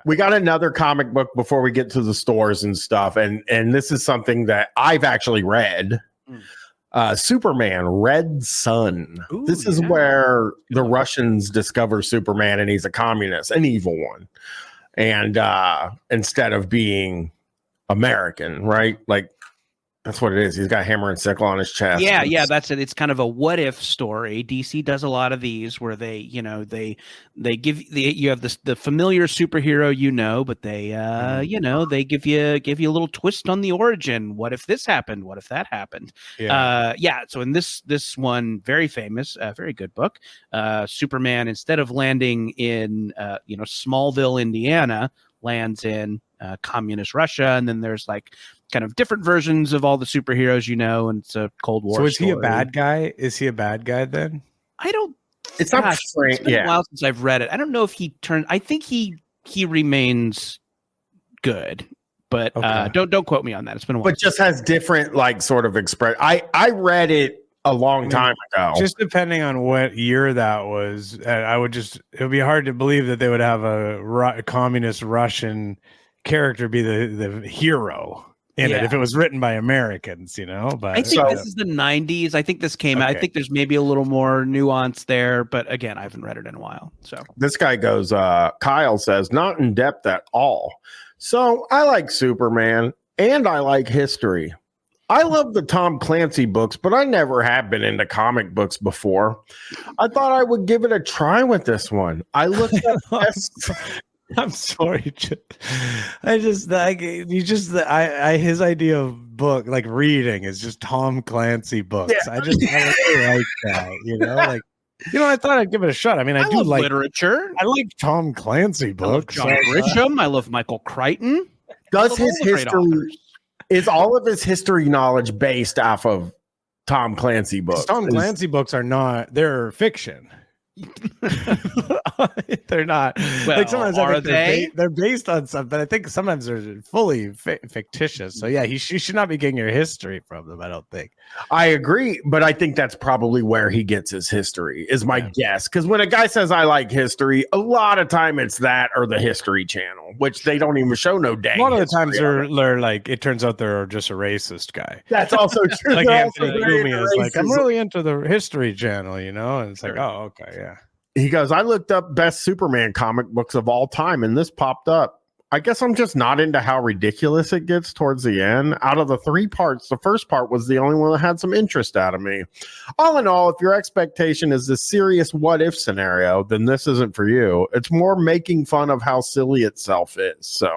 We got another comic book before we get to the stores and stuff, and this is something that I've actually read. Superman, Red Sun. Ooh, this is where the Russians discover Superman, and he's a communist, an evil one. And instead of being American, right? Like, that's what it is. He's got a hammer and sickle on his chest. Yeah, that's it. It's kind of a what if story. DC does a lot of these where they give you have the familiar superhero, but they they give you a little twist on the origin. What if this happened? What if that happened? So in this one, very famous, very good book, Superman, instead of landing in Smallville, Indiana, lands in communist Russia, and then there's like kind of different versions of all the superheroes, and it's a Cold War. So is story. he a bad guy? Is he a bad guy then? I don't. It's not. It's been a while since I've read it. I don't know if he turned. I think he remains good, but Okay. Don't quote me on that. It's been a while. But just has different like sort of express. I read it a long time ago. Just depending on what year that was, it would be hard to believe that they would have a communist Russian character be the hero in it if it was written by Americans, but I think this is the 90s. I think this came out. I think there's maybe a little more nuance there, but again, I haven't read it in a while. So this guy goes, Kyle says, not in depth at all. So I like Superman and I like history. I love the Tom Clancy books, but I never have been into comic books before. I thought I would give it a try with this one. I looked at I'm sorry. His idea of book, like reading, is just Tom Clancy books. Yeah. I really like that, I thought I'd give it a shot. I mean, I do love like literature. I like Tom Clancy books. I love John Grisham. I love Michael Crichton. Does his history is all of his history knowledge based off of Tom Clancy books? Tom Clancy books they're fiction. They're not. Well, like sometimes are they? They're based on something, but I think sometimes they're fully fictitious. So yeah, you should not be getting your history from them. I don't think. I agree, but I think that's probably where he gets his history. Is my guess, because when a guy says I like history, a lot of time it's that or the History Channel, which they don't even show no dang. A lot of the times they're like, it turns out they're just a racist guy. That's also true. Like Anthony Gumi is like, I'm really into the History Channel, and it's like, oh, okay, yeah. He goes, I looked up best Superman comic books of all time, and this popped up. I guess I'm just not into how ridiculous it gets towards the end. Out of the 3 parts, the first part was the only one that had some interest out of me. All in all, if your expectation is this serious what-if scenario, then this isn't for you. It's more making fun of how silly itself is. So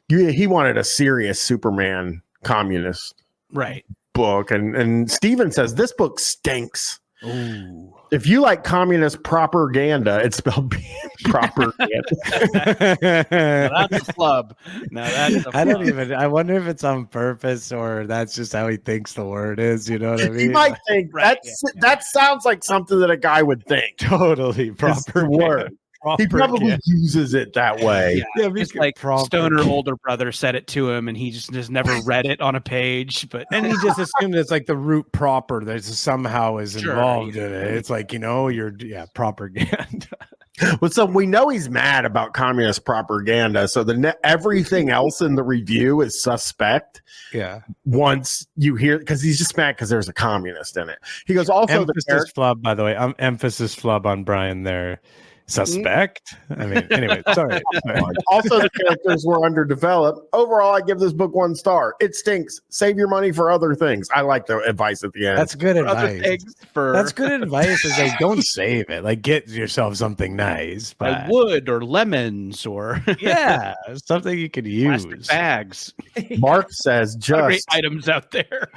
he wanted a serious Superman communist book. And Steven says, this book stinks. Ooh. If you like communist propaganda, it's spelled propaganda. That's a flub. No, that's a flub. I wonder if it's on purpose or that's just how he thinks the word is. You know what I mean? He might think that sounds like something that a guy would think. Totally proper word. He probably uses it that way. Yeah, it's like Stoner older brother said it to him, and he just never read it on a page. And he just assumed it's like the root proper that somehow is involved in it. It's like propaganda. Well, so we know he's mad about communist propaganda. So everything else in the review is suspect. Yeah. Once you hear, because he's just mad because there's a communist in it. He goes, also emphasis flub, by the way. Emphasis flub on Brian there. Suspect. I mean, anyway, sorry. Also, the characters were underdeveloped. Overall, I give this book 1 star. It stinks. Save your money for other things. I like the advice at the end. That's good advice. That's good advice. Is like, don't save it. Like, get yourself something nice. Like wood or lemons or something you could use. Plastic bags. Mark says great items out there.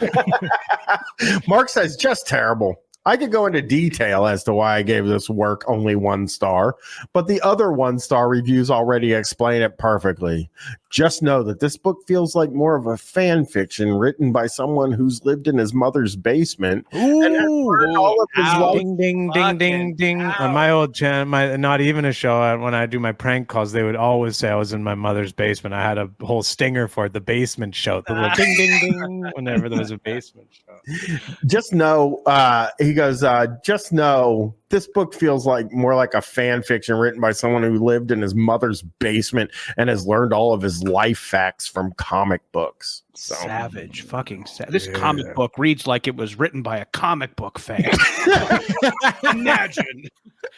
Mark says just terrible. I could go into detail as to why I gave this work only 1 star, but the other 1-star reviews already explain it perfectly. Just know that this book feels like more of a fan fiction written by someone who's lived in his mother's basement. Ooh, all of his ding, ding, ding, ding, ding. On my old channel, Not Even a Show, when I do my prank calls, they would always say I was in my mother's basement. I had a whole stinger for it, the basement show. The little ding, ding, ding, whenever there was a basement show. Just know, he he goes, just know this book feels like more like a fan fiction written by someone who lived in his mother's basement and has learned all of his life facts from comic books. So. Savage, fucking this comic book reads like it was written by a comic book fan. Imagine.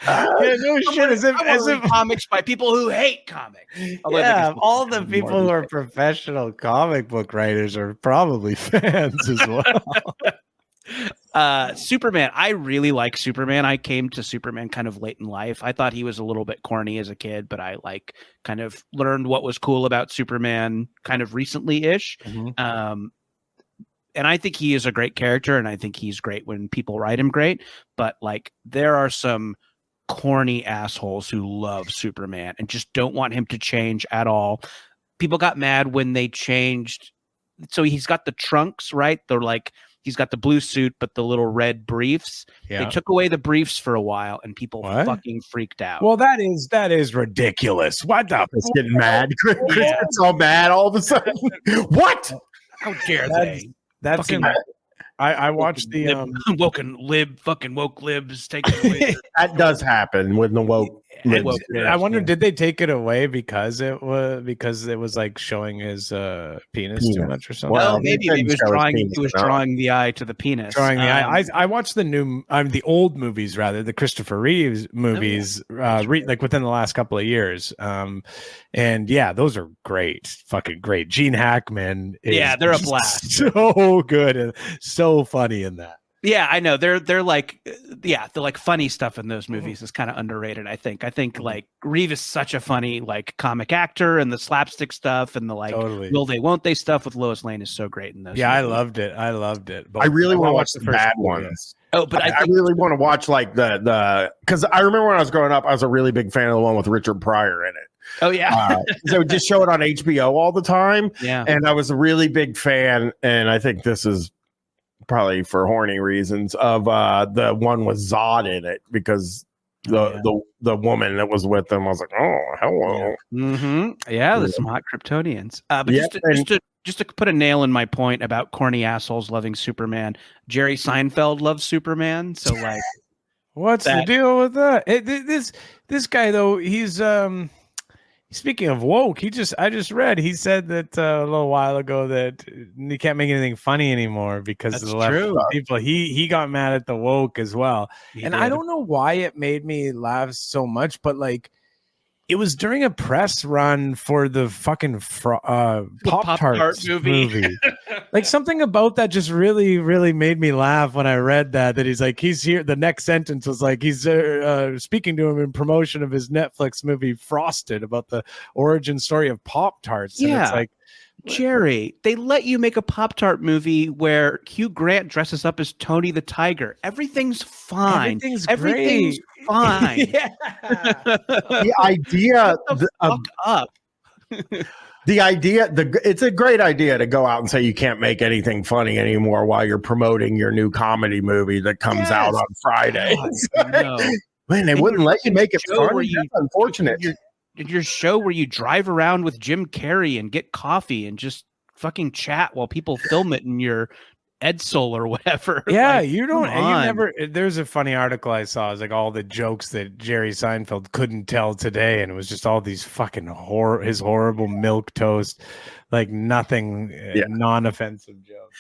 No shit. As if comics by people who hate comics. Yeah, all the people who are professional comic book writers are probably fans as well. Superman. I really like Superman. I came to Superman kind of late in life. I thought he was a little bit corny as a kid, but I kind of learned what was cool about Superman kind of recently-ish. And I think he is a great character, and I think he's great when people write him great. But there are some corny assholes who love Superman and just don't want him to change at all. People got mad when they changed. So he's got the trunks, right? They're he's got the blue suit, but the little red briefs. Yeah. They took away the briefs for a while, and people fucking freaked out. Well, that is ridiculous. What the? It's getting mad. Chris gets all mad all of a sudden. What? How dare they? That's in. I watched the fucking woke libs take it away. That does happen with the woke. I wonder, did they take it away because it was showing his penis too much or something? Well, maybe he was drawing the eye to the penis. Drawing the eye. I watched the old movies, rather, the Christopher Reeves movies, within the last couple of years. And yeah, those are great, fucking great. Gene Hackman is they're a blast. So good and so funny in that. Yeah, I know. They're funny stuff in those movies is kind of underrated, I think. I think Reeve is such a funny comic actor, and the slapstick stuff and the totally. Will they won't they stuff with Lois Lane is so great in those. Yeah, movies. I loved it. But I really want to watch the bad ones. Oh, but I really want to watch the because I remember when I was growing up, I was a really big fan of the one with Richard Pryor in it. Oh yeah, so just show it on HBO all the time. Yeah, and I was a really big fan, and I think this is probably for horny reasons of the one with Zod in it, because the woman that was with them, I was like, oh, hello. There's some hot Kryptonians. But just to put a nail in my point about corny assholes loving Superman, Jerry Seinfeld loves Superman. So what's the deal with that? This guy though, he's speaking of woke, I just read he said that a little while ago that he can't make anything funny anymore because of the left people. He got mad at the woke as well. I don't know why it made me laugh so much, but it was during a press run for the fucking Pop-Tart movie. Something about that just really, really made me laugh when I read that he's here. The next sentence was he's speaking to him in promotion of his Netflix movie Frosted, about the origin story of Pop-Tarts. Yeah. And it's Jerry, they let you make a Pop-Tart movie where Hugh Grant dresses up as Tony the Tiger. Everything's fine. Everything's fine. The idea it's a great idea to go out and say you can't make anything funny anymore while you're promoting your new comedy movie that comes out on Friday. Man, they wouldn't let you make it funny. That's unfortunate. Your show where you drive around with Jim Carrey and get coffee and just fucking chat while people film it in your Edsel or whatever. Yeah, you never. There's a funny article I saw. It's all the jokes that Jerry Seinfeld couldn't tell today, and it was just all these fucking his horrible milk toast, nothing non-offensive jokes.